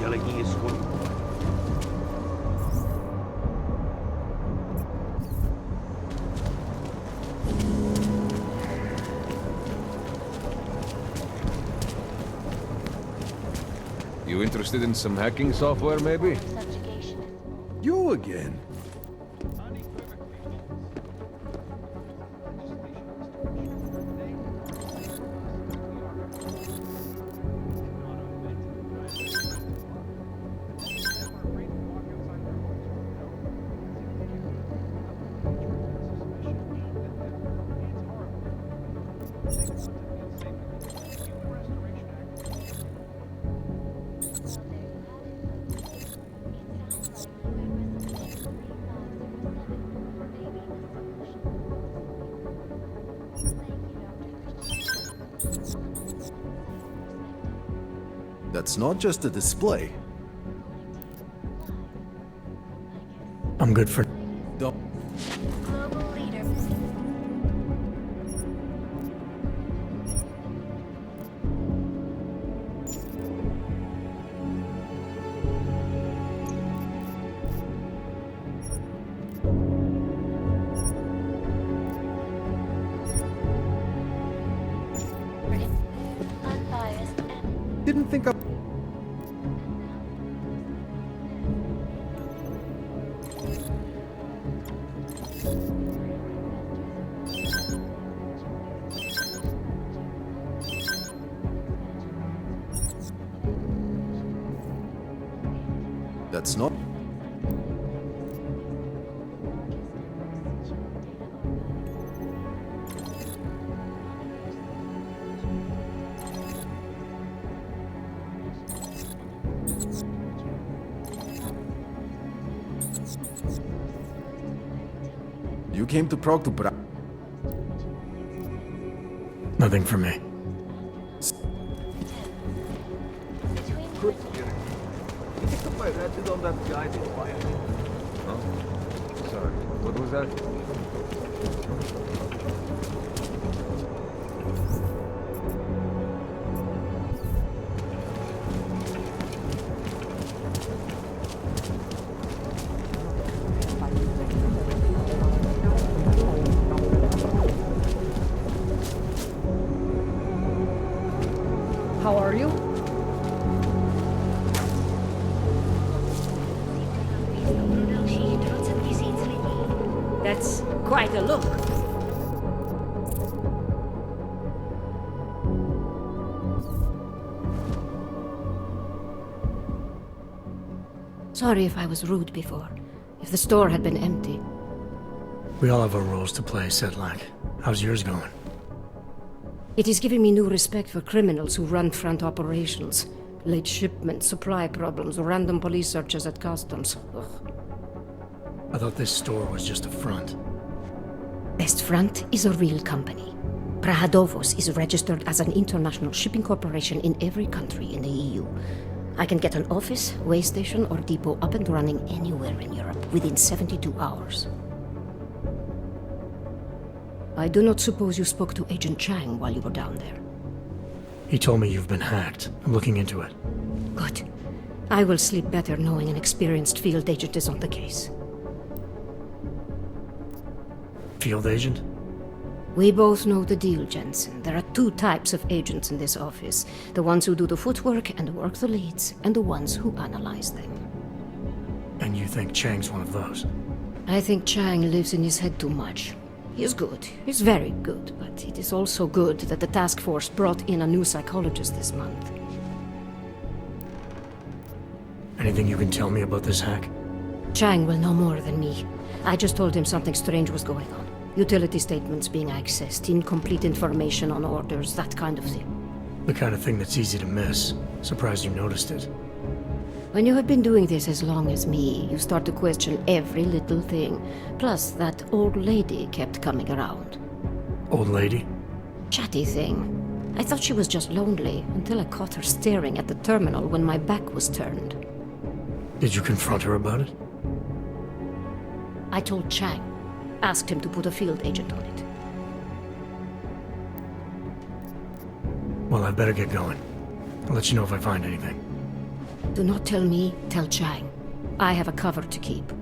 Galinha escolhe. You interested in some hacking software, maybe? You again? That's not just a display. I'm good for... Don't... Global leader. Unbiased and Didn't think I... That's not... You came to Prague to Nothing for me. I think the pirate is on that guy they fired. Huh? Sorry, what was that? How are you? That's quite a look. Sorry if I was rude before. If the store had been empty. We all have our roles to play, Sedlak. How's yours going? It is giving me new respect for criminals who run front operations. Late shipments, supply problems, random police searches at customs. Ugh. I thought this store was just a front. Best Front is a real company. Prahadovos is registered as an international shipping corporation in every country in the EU. I can get an office, way station, or depot up and running anywhere in Europe within 72 hours. I do not suppose you spoke to Agent Chang while you were down there. He told me you've been hacked. I'm looking into it. Good. I will sleep better knowing an experienced field agent is on the case. Field agent? We both know the deal, Jensen. There are two types of agents in this office. The ones who do the footwork and work the leads, and the ones who analyze them. And you think Chang's one of those? I think Chang lives in his head too much. He is good. He's very good, but it is also good that the task force brought in a new psychologist this month. Anything you can tell me about this hack? Chang will know more than me. I just told him something strange was going on. Utility statements being accessed, incomplete information on orders, that kind of thing. The kind of thing that's easy to miss. Surprised you noticed it. When you have been doing this as long as me, you start to question every little thing. Plus, that old lady kept coming around. Old lady? Chatty thing. I thought she was just lonely, until I caught her staring at the terminal when my back was turned. Did you confront her about it? I told Chang. Asked him to put a field agent on it. Well, I better get going. I'll let you know if I find anything. Do not tell me, tell Chang. I have a cover to keep.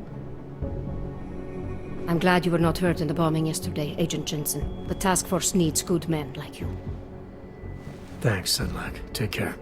I'm glad you were not hurt in the bombing yesterday, Agent Jensen. The task force needs good men like you. Thanks, Sedlak. Take care.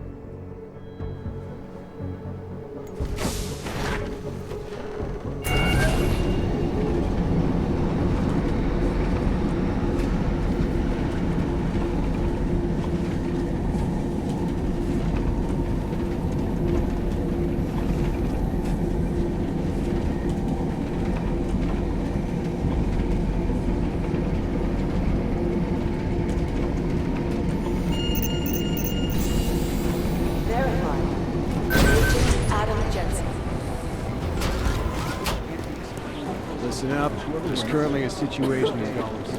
Listen up. There's currently a situation in Gollum's.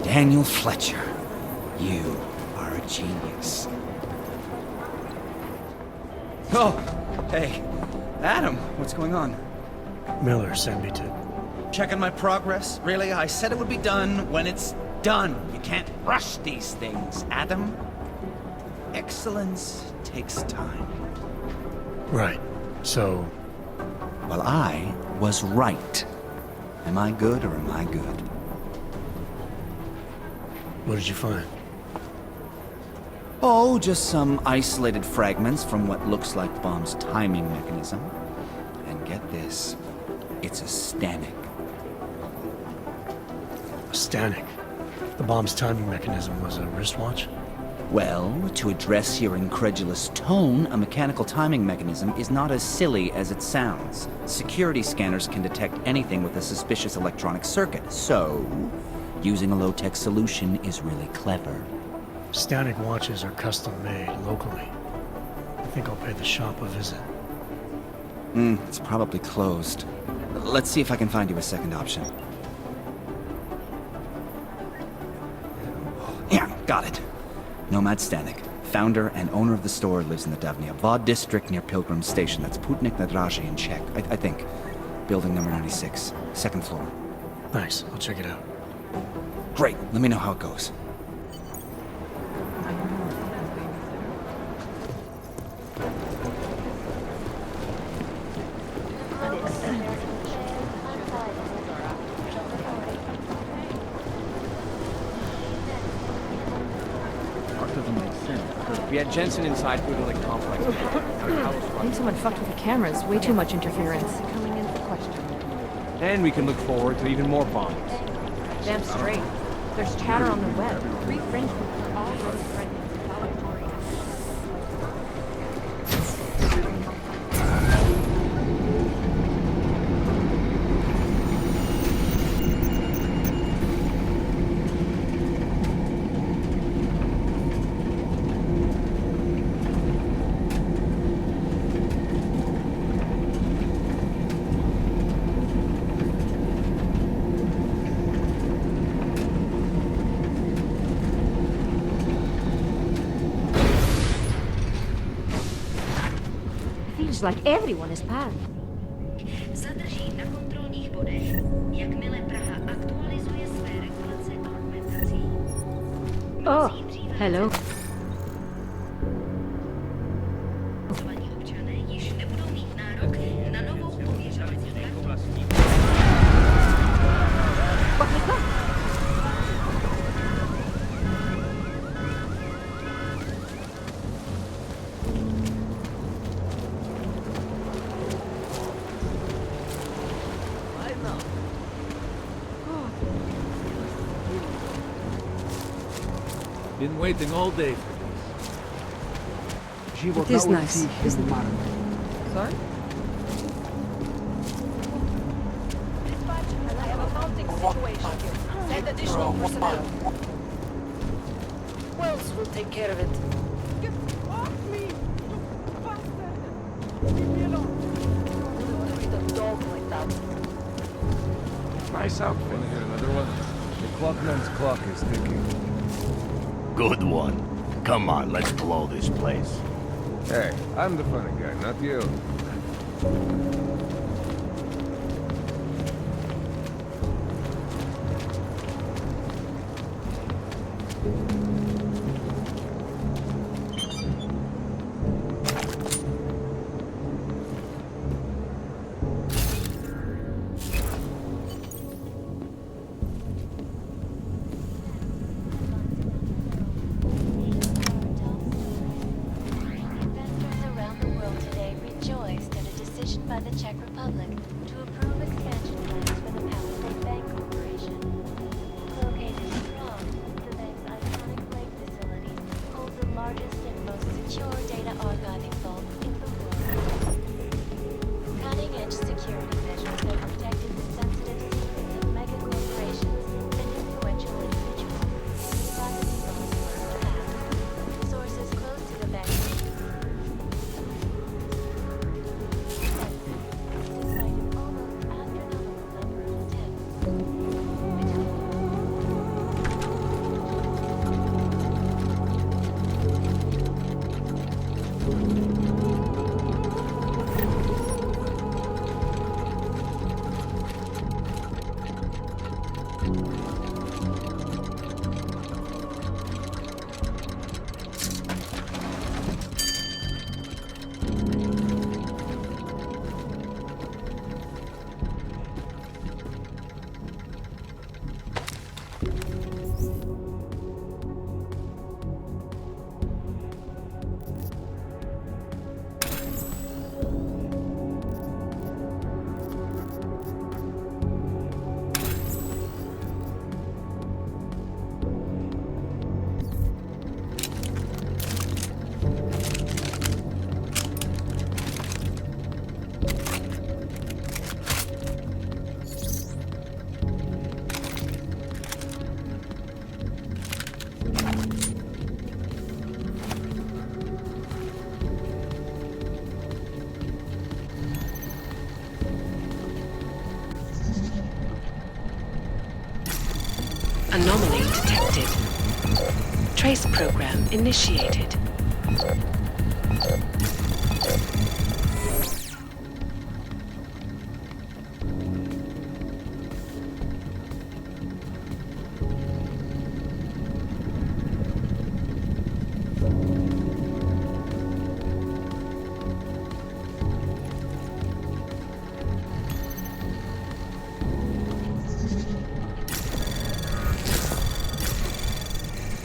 Daniel Fletcher, you are a genius. Oh, hey, Adam, what's going on? Miller sent me to... Checking my progress? Really? I said it would be done when it's done. You can't rush these things, Adam. Excellence takes time. Right. So... Well, I was right. Am I good or am I good? what did you find? Oh, just some isolated fragments from what looks like bomb's timing mechanism. And get this, it's a Stanek. A Stanek. The bomb's timing mechanism was a wristwatch? Well, to address your incredulous tone, a mechanical timing mechanism is not as silly as it sounds. Security scanners can detect anything with a suspicious electronic circuit, so using a low-tech solution is really clever. Stanek watches are custom-made locally. I think I'll pay the shop a visit. It's probably closed. Let's see if I can find you a second option. Yeah, got it. Nomad Stanek. Founder and owner of the store lives in the Davnia Vod district near Pilgrim Station. That's Putnik Nadraji in Czech, I think. Building number 96, second floor. Nice, I'll check it out. Great, let me know how it goes. We had Jensen inside through the complex. I think someone fucked with the cameras. Way too much interference. Coming in for question. Then we can look forward to even more bombs. Damn straight. There's chatter on the web. 3 fringe groups are all really threatening. Like everyone is panicking. Zadrží na kontrolních bodech, jakmile Praha aktualizuje své regulace augmentací. Oh, hello. Občané již nebudou mít nárok na novou pověřovací kartu. Been waiting all day for this. It is nice, isn't it? Sorry? Dispatch, I have a mounting situation here. Send additional personnel. Wells will take care of it. Get off me! You bastard! Leave me alone. Wouldn't treat a dog like that. Nice outfit. Want to hear another one? The clockman's clock is ticking. Good one. Come on, let's blow this place. Hey, I'm the funny guy, not you. Anomaly detected. Trace program initiated.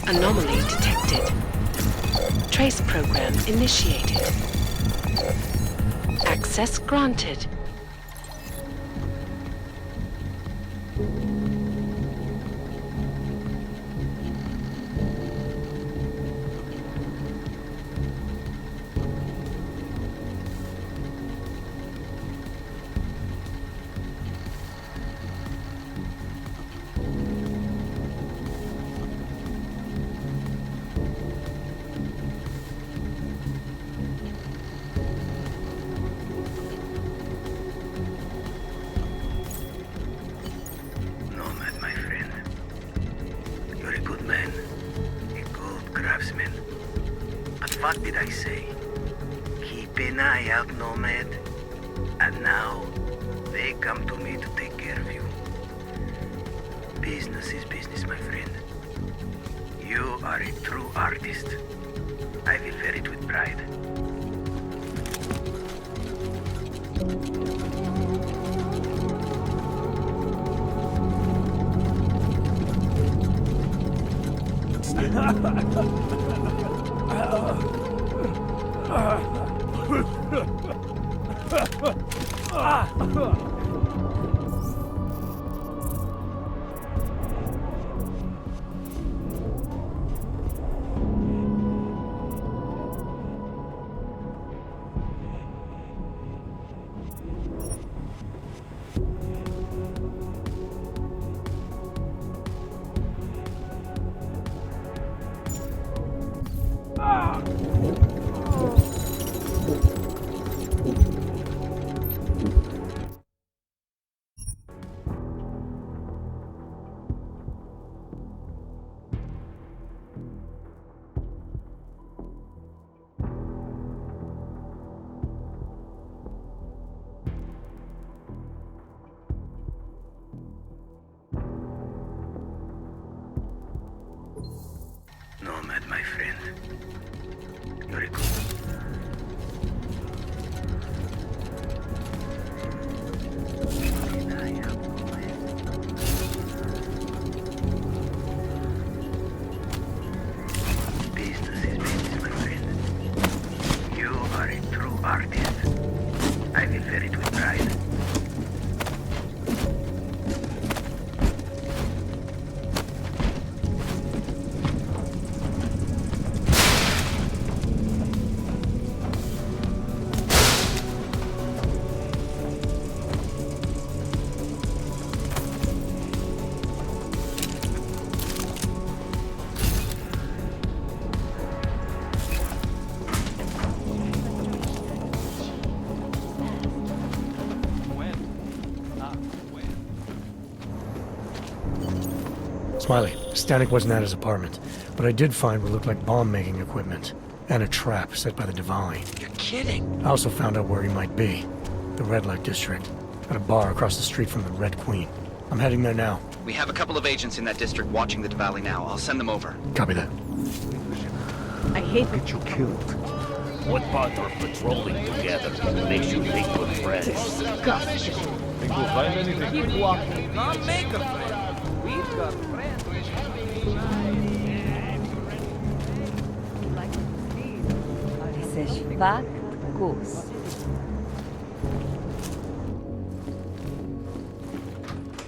Anomaly detected. Trace program initiated. Access granted. What did I say? Keep an eye out, Nomad. And now, they come to me to take care of you. Business is business, my friend. You are a true artist. I will wear it with pride. Nomad, my friend. You're a good... Business is business, my friend. You are a true artist. I will wear it with pride. Smiley, Stanek wasn't at his apartment, but I did find what looked like bomb-making equipment, and a trap set by the Diwali. You're kidding! I also found out where he might be. The Red Light District, at a bar across the street from the Red Queen. I'm heading there now. We have a couple of agents in that district watching the Diwali now. I'll send them over. Copy that. I hate Get you killed. What part of patrolling together makes you think we're friends? disgusting. Think we'll find anything? Keep walking. Can't make a friend. We've got friends. Jesteś fakt, Gus.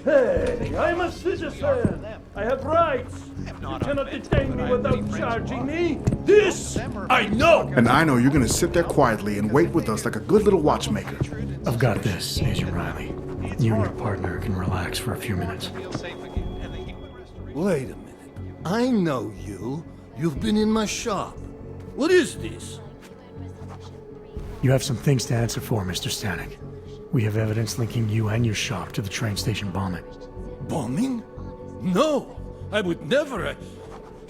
Hey, I'm a citizen! I have rights! You cannot detain me without charging me! This, I know! And I know you're gonna sit there quietly and wait with us like a good little watchmaker. I've got this, Agent Riley. You and your partner can relax for a few minutes. Wait a minute. I know you. You've been in my shop. What is this? You have some things to answer for, Mr. Stanek. We have evidence linking you and your shop to the train station bombing. Bombing? No! I would never.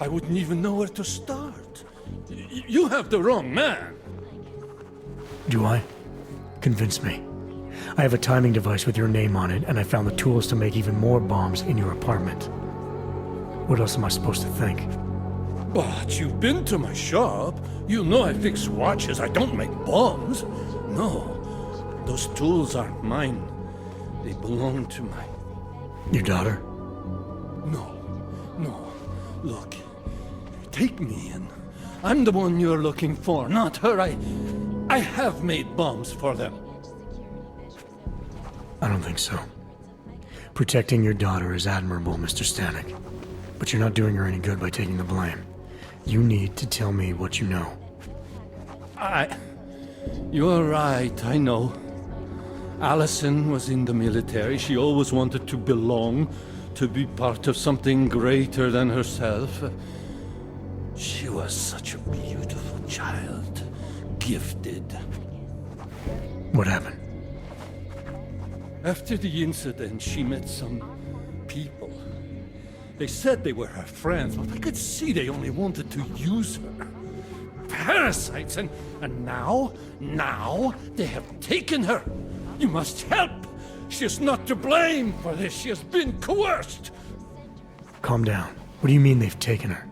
I wouldn't even know where to start. You have the wrong man. Do I? Convince me. I have a timing device with your name on it, and I found the tools to make even more bombs in your apartment. What else am I supposed to think? But you've been to my shop. You know I fix watches. I don't make bombs. No, those tools aren't mine. They belong to my... Your daughter? No. Look, take me in. I'm the one you're looking for, not her. I have made bombs for them. I don't think so. Protecting your daughter is admirable, Mr. Stanek. But you're not doing her any good by taking the blame. You need to tell me what you know. You're right, I know. Allison was in the military. She always wanted to belong, to be part of something greater than herself. She was such a beautiful child. Gifted. What happened? After the incident, she met some people. They said they were her friends, but I could see they only wanted to use her. Parasites, and now they have taken her. You must help. She is not to blame for this. She has been coerced. Calm down. What do you mean they've taken her?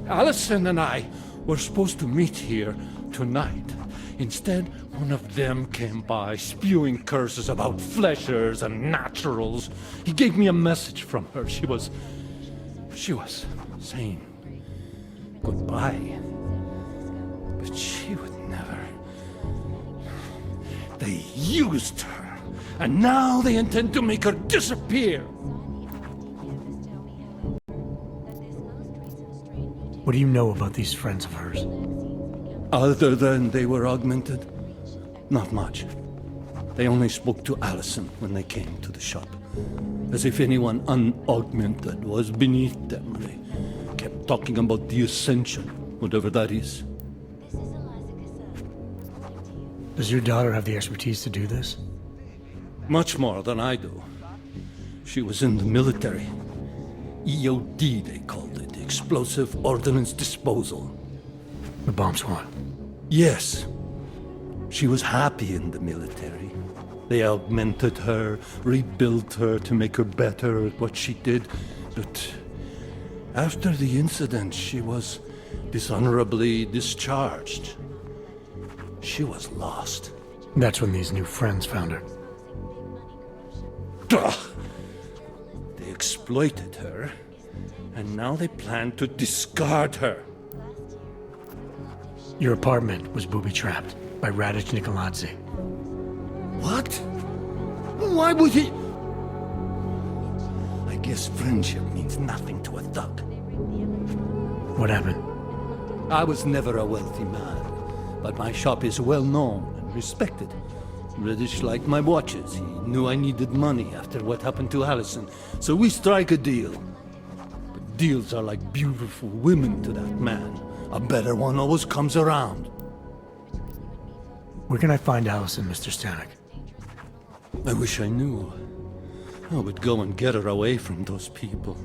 Allison and I were supposed to meet here tonight. Instead, one of them came by, spewing curses about fleshers and naturals. He gave me a message from her. She was saying goodbye. But she would never. They used her, and now they intend to make her disappear. What do you know about these friends of hers? Other than they were augmented? Not much. They only spoke to Allison when they came to the shop. As if anyone unaugmented was beneath them. They kept talking about the Ascension, whatever that is. Does your daughter have the expertise to do this? Much more than I do. She was in the military. EOD, they called it. Explosive Ordnance Disposal. The bomb squad? Yes. She was happy in the military. They augmented her, rebuilt her to make her better at what she did. But after the incident, she was dishonorably discharged. She was lost. That's when these new friends found her. They exploited her, and now they plan to discard her. Your apartment was booby-trapped by Radic Nikoladze. What? Why would he? I guess friendship means nothing to a thug. What happened? I was never a wealthy man, but my shop is well known and respected. Radic liked my watches. He knew I needed money after what happened to Allison, so we strike a deal. But deals are like beautiful women to that man. A better one always comes around. Where can I find Allison, Mr. Stanek? I wish I knew. I would go and get her away from those people.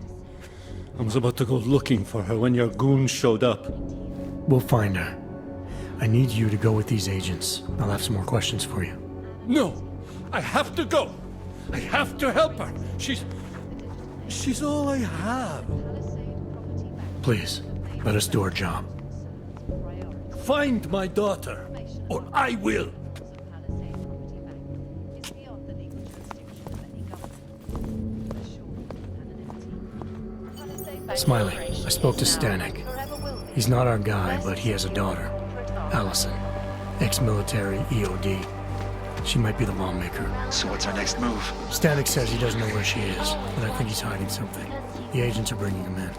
I was about to go looking for her when your goons showed up. We'll find her. I need you to go with these agents. I'll have some more questions for you. No! I have to go! I have to help her! She's all I have. Please, let us do our job. Find my daughter, or I will! Smiley, I spoke to Stanek. He's not our guy, but he has a daughter, Allison. Ex-military, EOD. She might be the bomb maker. So what's our next move? Stanek says he doesn't know where she is, but I think he's hiding something. The agents are bringing him in.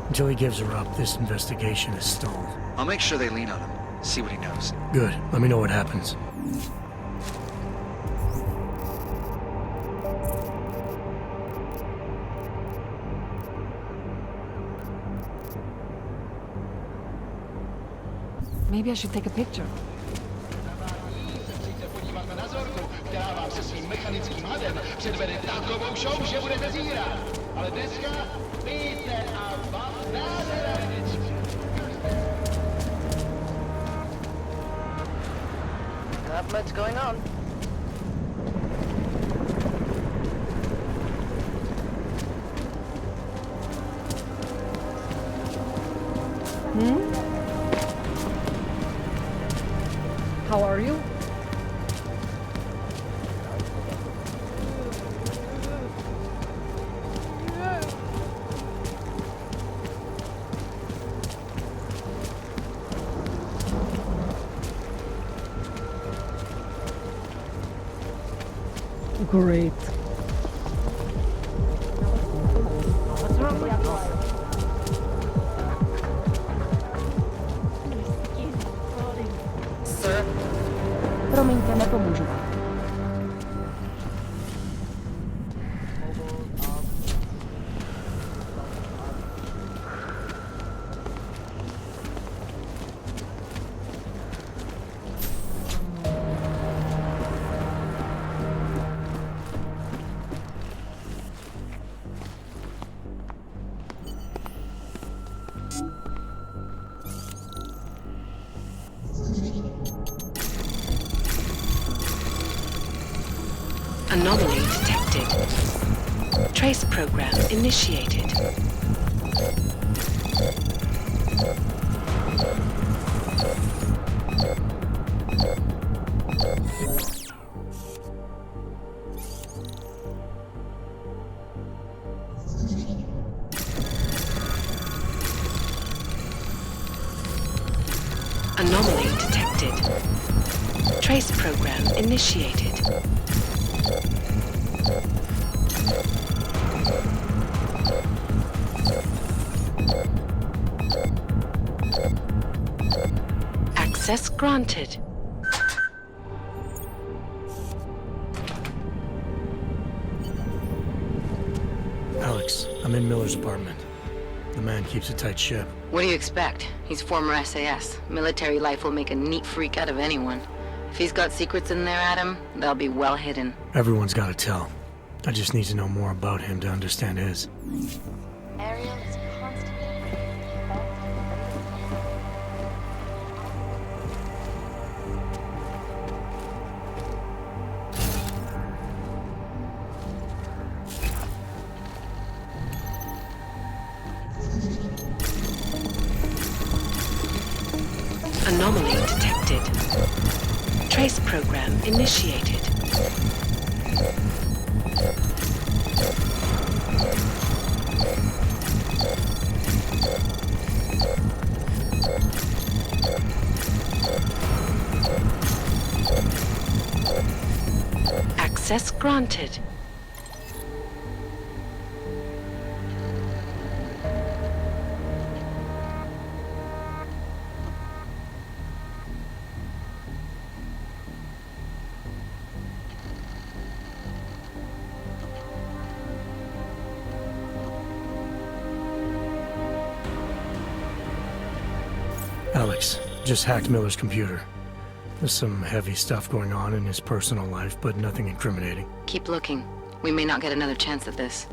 Until he gives her up, this investigation is stalled. I'll make sure they lean on him. See what he knows. Good. Let me know what happens. Maybe I should take a picture. mechanický hadem předvede takovou show, že budete zírat. Ale dneska víte a vám nádhera. Not much going on. How are you? Great. What's wrong with you? Sir? Promiňte, nepomůžu vám. Anomaly detected. Trace program initiated. Anomaly detected. Trace program initiated. Access granted. Alex, I'm in Miller's apartment. The man keeps a tight ship. What do you expect? He's former SAS. Military life will make a neat freak out of anyone. If he's got secrets in there, Adam, they'll be well hidden. Everyone's got to tell. I just need to know more about him to understand his. Ariel is constantly Anomaly detected. Trace program initiated. Access granted. Alex, just hacked Miller's computer. There's some heavy stuff going on in his personal life, but nothing incriminating. Keep looking. We may not get another chance at this.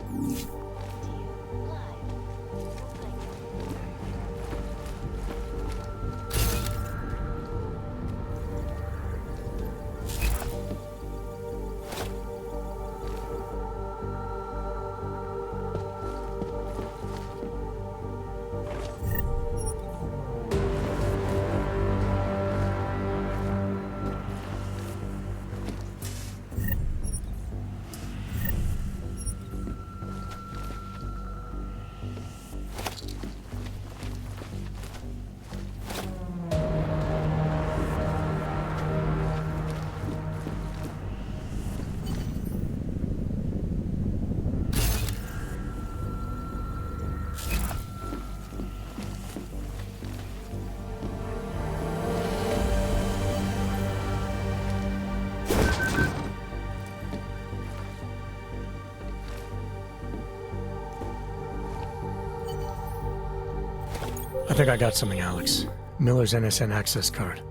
I think I got something, Alex. Miller's NSN access card.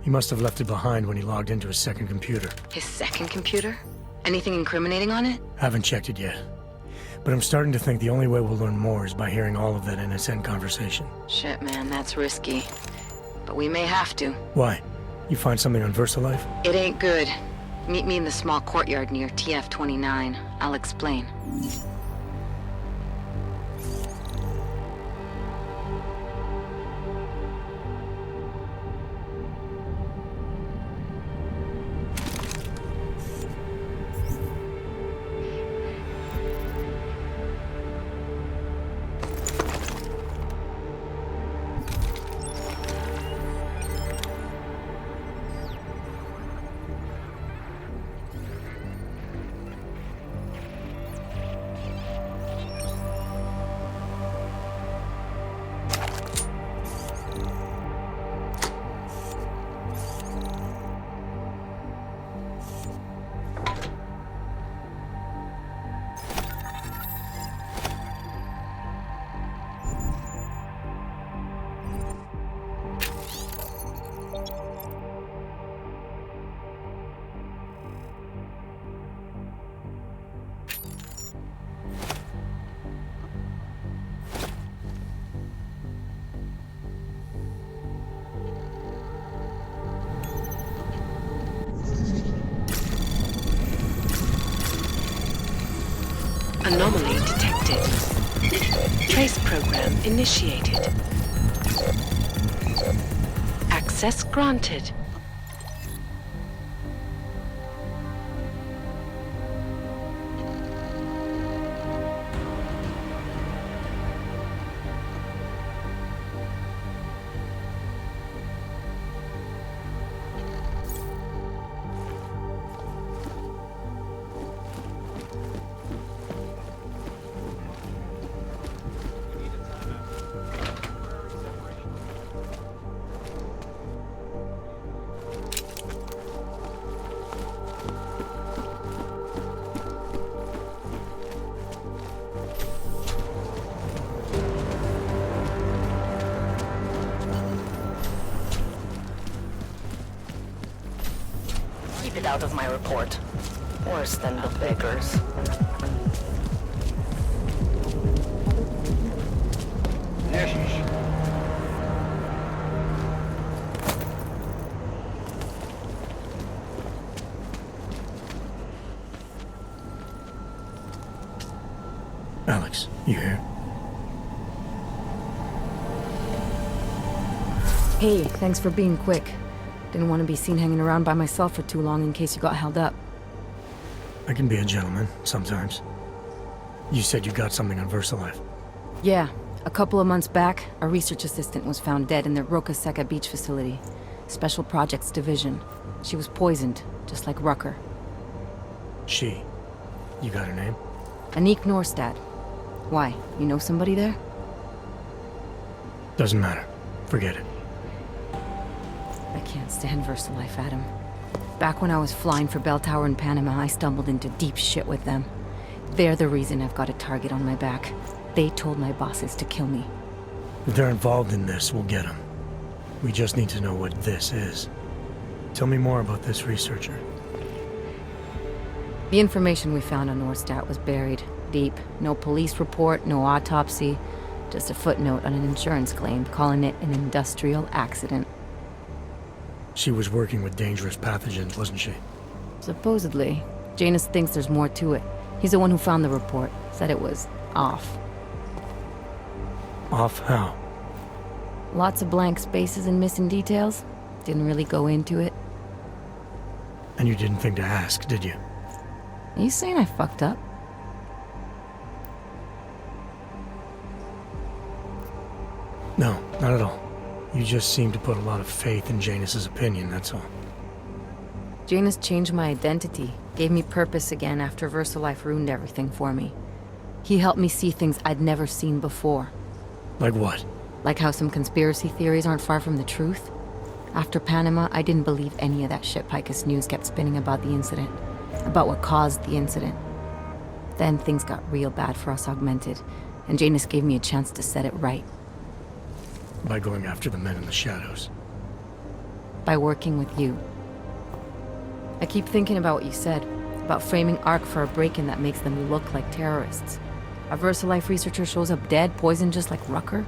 He must have left it behind when he logged into his second computer. His second computer? Anything incriminating on it? Haven't checked it yet. But I'm starting to think the only way we'll learn more is by hearing all of that NSN conversation. Shit, man, that's risky. But we may have to. Why? You find something on VersaLife? It ain't good. Meet me in the small courtyard near TF-29. I'll explain. Anomaly detected. Trace program initiated. Access granted. Keep it out of my report. Worse than the beggars. Alex, you here? Hey, thanks for being quick. Didn't want to be seen hanging around by myself for too long in case you got held up. I can be a gentleman, sometimes. You said you got something on VersaLife. Yeah, a couple of months back, a research assistant was found dead in the Roka Seka beach facility. Special Projects Division. She was poisoned, just like Rucker. She? You got her name? Anik Norstad. Why, you know somebody there? Doesn't matter. Forget it. I can't stand VersaLife, Adam. Back when I was flying for Bell Tower in Panama, I stumbled into deep shit with them. They're the reason I've got a target on my back. They told my bosses to kill me. If they're involved in this, we'll get them. We just need to know what this is. Tell me more about this researcher. The information we found on Norstad was buried deep. No police report, no autopsy. Just a footnote on an insurance claim calling it an industrial accident. She was working with dangerous pathogens, wasn't she? Supposedly. Janus thinks there's more to it. He's the one who found the report. Said it was off. Off how? Lots of blank spaces and missing details. Didn't really go into it. And you didn't think to ask, did you? Are you saying I fucked up? No, not at all. You just seem to put a lot of faith in Janus's opinion, that's all. Janus changed my identity, gave me purpose again after VersaLife ruined everything for me. He helped me see things I'd never seen before. Like what? Like how some conspiracy theories aren't far from the truth. After Panama, I didn't believe any of that shit Picus News kept spinning about the incident. About what caused the incident. Then things got real bad for us Augmented, and Janus gave me a chance to set it right. By going after the men in the shadows. By working with you. I keep thinking about what you said, about framing ARC for a break-in that makes them look like terrorists. A VersaLife researcher shows up dead, poisoned just like Rucker?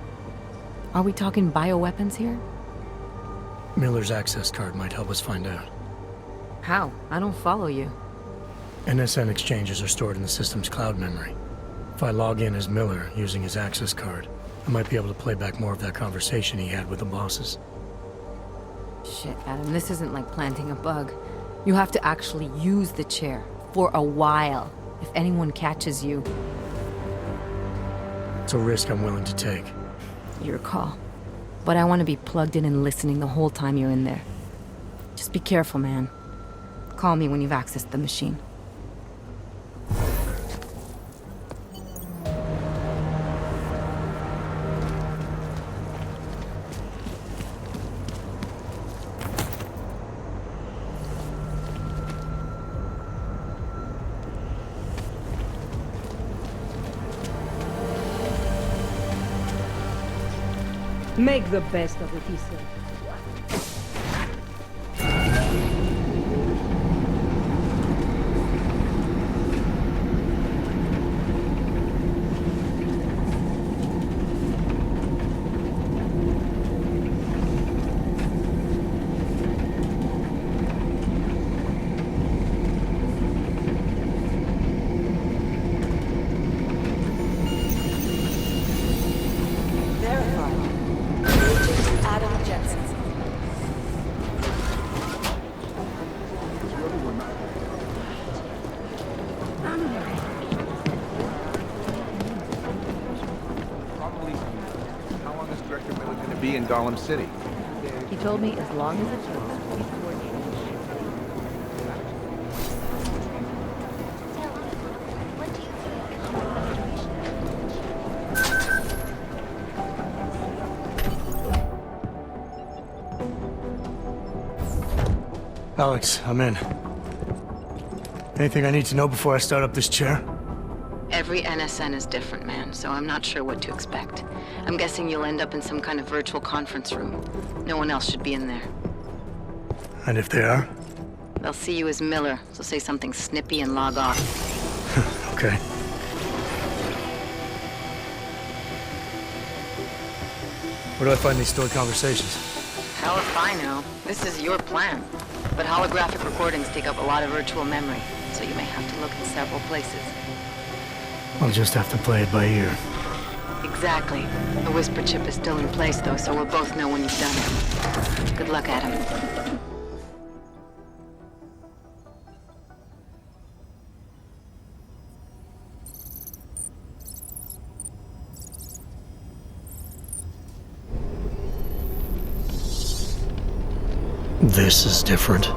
Are we talking bioweapons here? Miller's access card might help us find out. How? I don't follow you. NSN exchanges are stored in the system's cloud memory. If I log in as Miller using his access card, I might be able to play back more of that conversation he had with the bosses. Shit, Adam, this isn't like planting a bug. You have to actually use the chair. For a while. If anyone catches you. It's a risk I'm willing to take. Your call. But I want to be plugged in and listening the whole time you're in there. Just be careful, man. Call me when you've accessed the machine. Make the best of it, he said. Be in Gollum City. He told me as long as it took. Alex, I'm in. Anything I need to know before I start up this chair? Every NSN is different, man, so I'm not sure what to expect. I'm guessing you'll end up in some kind of virtual conference room. No one else should be in there. And if they are? They'll see you as Miller, so say something snippy and log off. Okay. Where do I find these stored conversations? Hell if I know. This is your plan. But holographic recordings take up a lot of virtual memory, so you may have to look in several places. I'll just have to play it by ear. Exactly. The whisper chip is still in place, though, so we'll both know when you've done it. Good luck, Adam. This is different.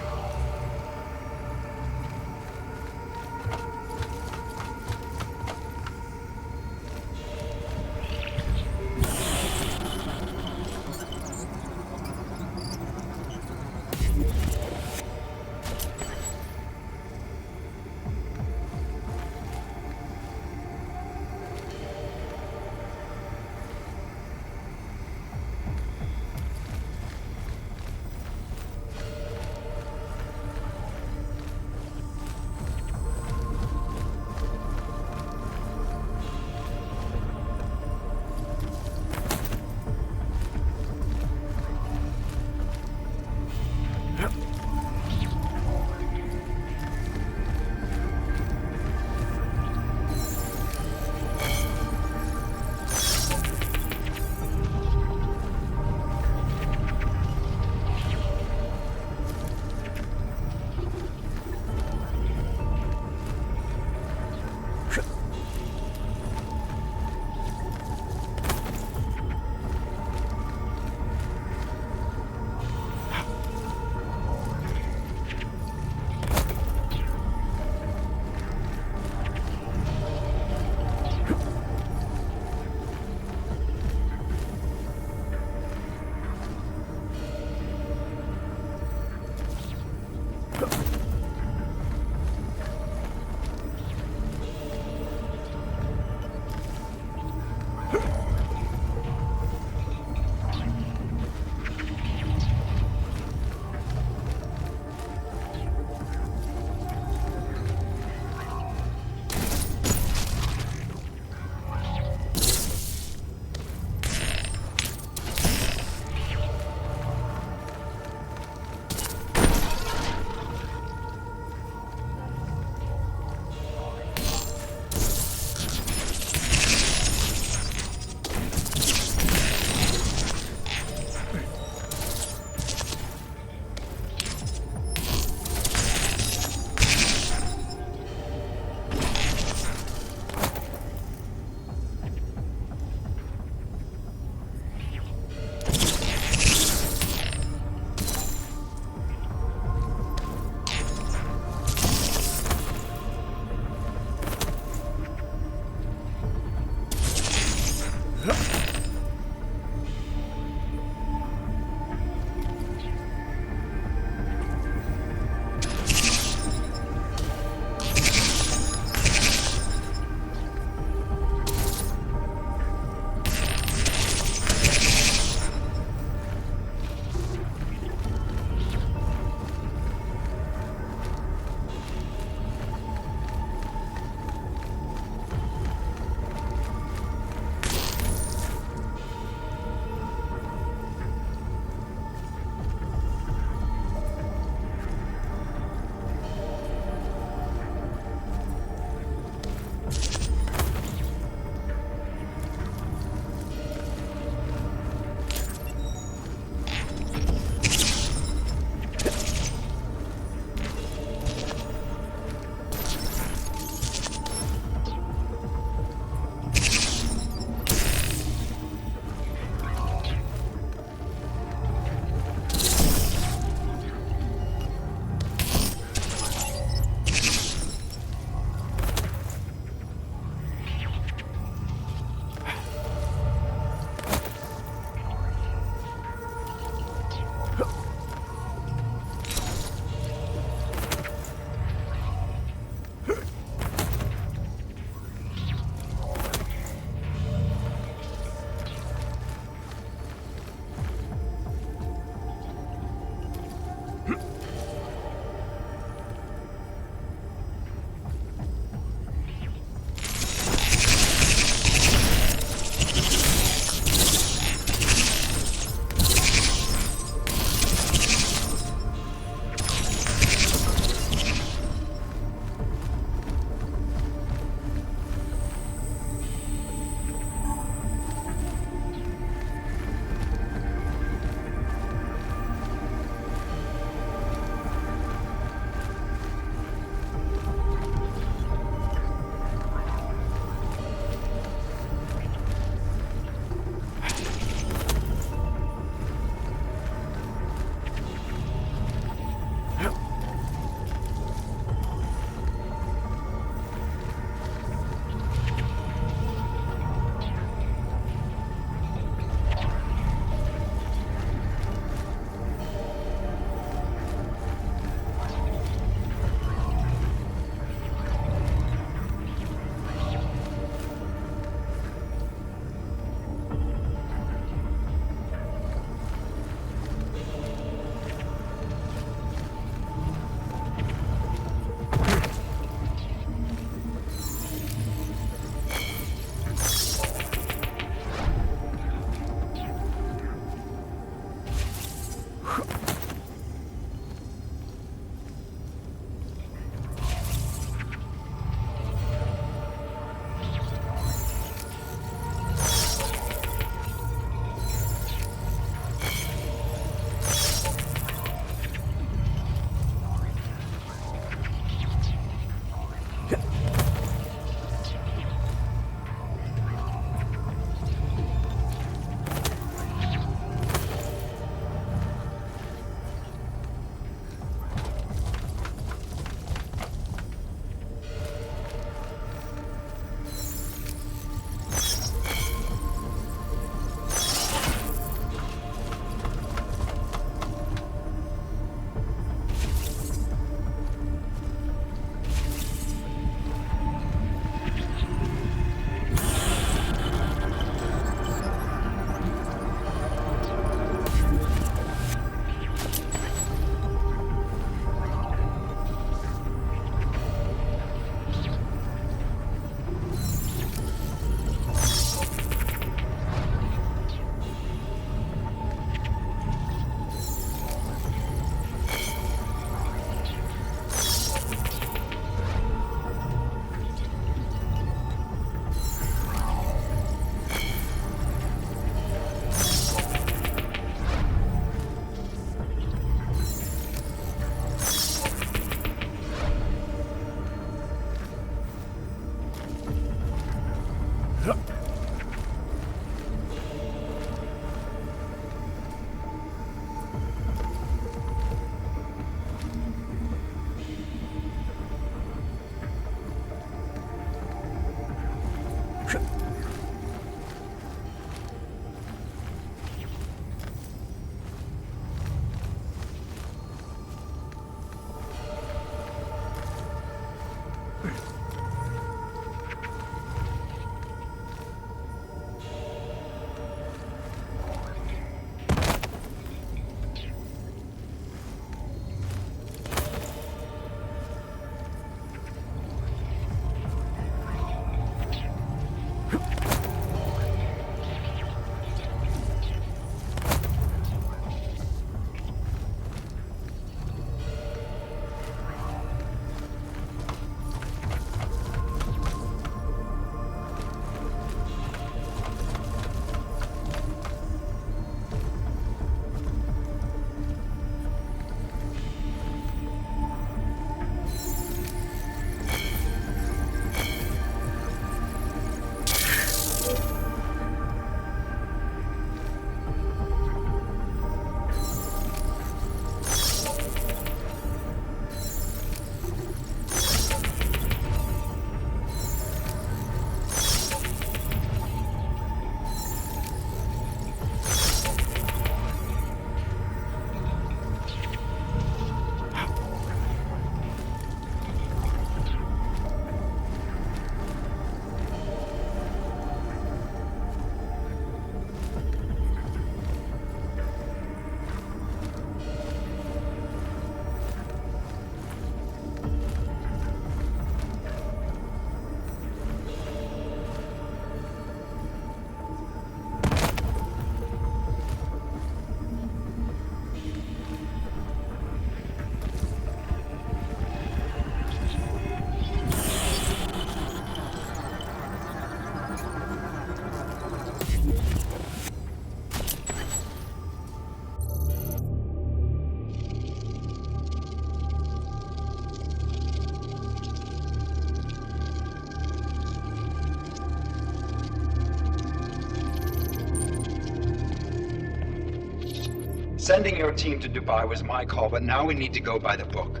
Sending your team to Dubai was my call, but now we need to go by the book.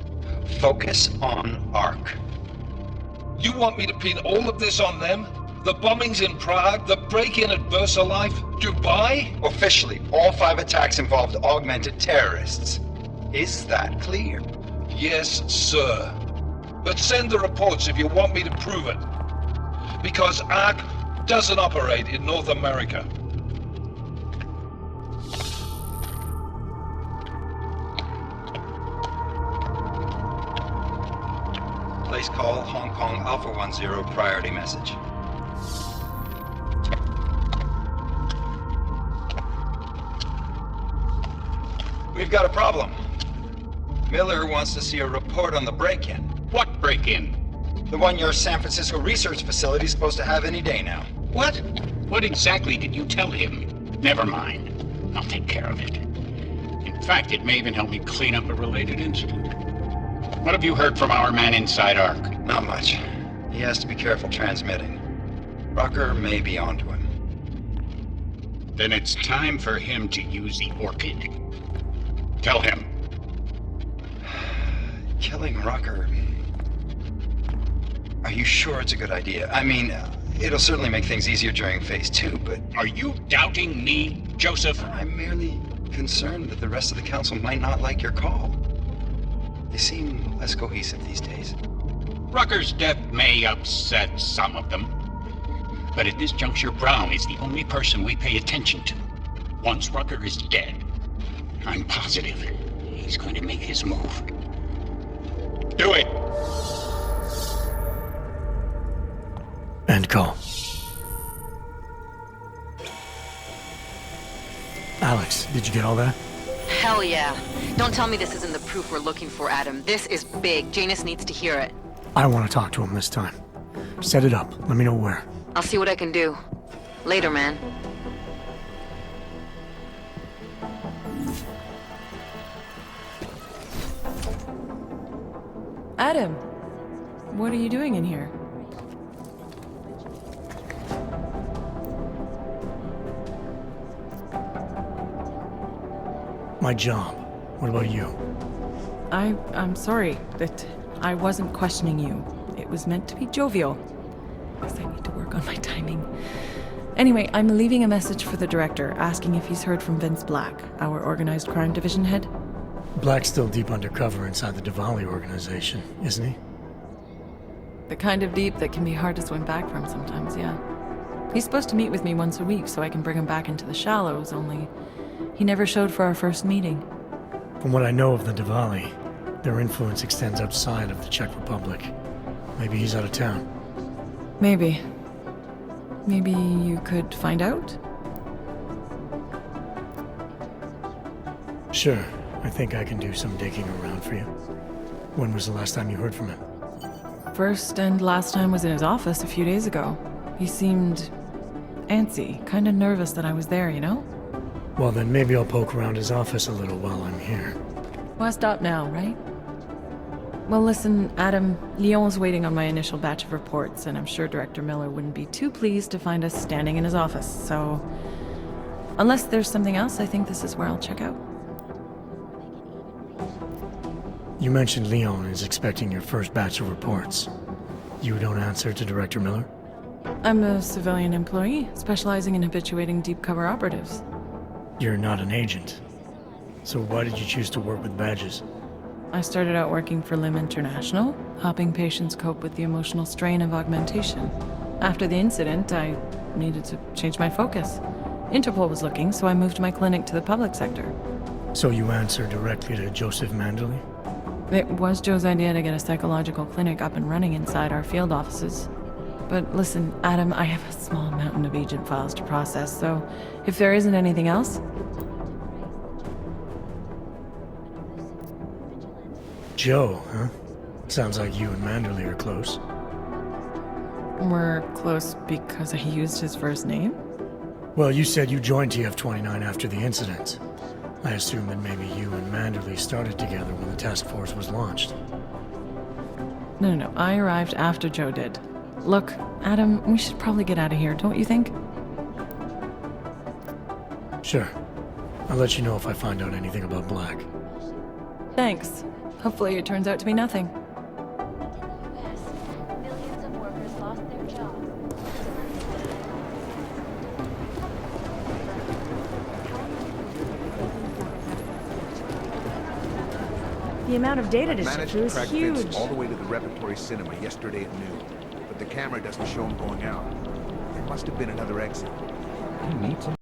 Focus on ARC. You want me to pin all of this on them? The bombings in Prague, the break-in at VersaLife, Dubai? Officially, all 5 attacks involved augmented terrorists. Is that clear? Yes, sir. But send the reports if you want me to prove it. Because ARC doesn't operate in North America. Place call Hong Kong Alpha 10 priority message. We've got a problem. Miller wants to see a report on the break-in. What break-in? The one your San Francisco research facility is supposed to have any day now. What? What exactly did you tell him? Never mind. I'll take care of it. In fact, it may even help me clean up a related incident. What have you heard from our man inside ARC? Not much. He has to be careful transmitting. Rucker may be onto him. Then it's time for him to use the Orchid. Tell him. Killing Rucker. Are you sure it's a good idea? I mean, it'll certainly make things easier during Phase 2, but... Are you doubting me, Joseph? I'm merely concerned that the rest of the Council might not like your call. They seem less cohesive these days. Rucker's death may upset some of them. But at this juncture, Brown is the only person we pay attention to. Once Rucker is dead, I'm positive he's going to make his move. Do it! End call. Alex, did you get all that? Hell yeah. Don't tell me this isn't the proof we're looking for, Adam. This is big. Janus needs to hear it. I want to talk to him this time. Set it up. Let me know where. I'll see what I can do. Later, man. Adam, what are you doing in here? My job. What about you? I'm sorry that I wasn't questioning you. It was meant to be jovial. Guess I need to work on my timing. Anyway, I'm leaving a message for the director, asking if he's heard from Vince Black, our organized crime division head. Black's still deep undercover inside the Diwali organization, isn't he? The kind of deep that can be hard to swim back from sometimes, yeah. He's supposed to meet with me once a week so I can bring him back into the shallows, only he never showed for our first meeting. From what I know of the Diwali, their influence extends outside of the Czech Republic. Maybe he's out of town. Maybe. Maybe you could find out? Sure. I think I can do some digging around for you. When was the last time you heard from him? First and last time was in his office a few days ago. He seemed antsy, kind of nervous that I was there, you know? Well, then maybe I'll poke around his office a little while I'm here. Why stop now, right? Well, listen, Adam, Lyon's waiting on my initial batch of reports, and I'm sure Director Miller wouldn't be too pleased to find us standing in his office, so... Unless there's something else, I think this is where I'll check out. You mentioned Lyon is expecting your first batch of reports. You don't answer to Director Miller? I'm a civilian employee, specializing in habituating deep cover operatives. You're not an agent. So why did you choose to work with badges? I started out working for LIM International, helping patients cope with the emotional strain of augmentation. After the incident, I needed to change my focus. Interpol was looking, so I moved my clinic to the public sector. So you answer directly to Joseph Mandley? It was Joe's idea to get a psychological clinic up and running inside our field offices. But listen, Adam, I have a small mountain of agent files to process, so if there isn't anything else... Joe, huh? Sounds like you and Manderley are close. We're close because I used his first name? Well, you said you joined TF-29 after the incident. I assume that maybe you and Manderley started together when the task force was launched. No, I arrived after Joe did. Look, Adam, we should probably get out of here, don't you think? Sure. I'll let you know if I find out anything about Black. Thanks. Hopefully it turns out to be nothing. Millions of workers lost their jobs. The amount of data to managed sift to is track huge. Vince all the way to the repertory cinema yesterday at noon, but the camera doesn't show him going out. There must have been another exit. He needs him.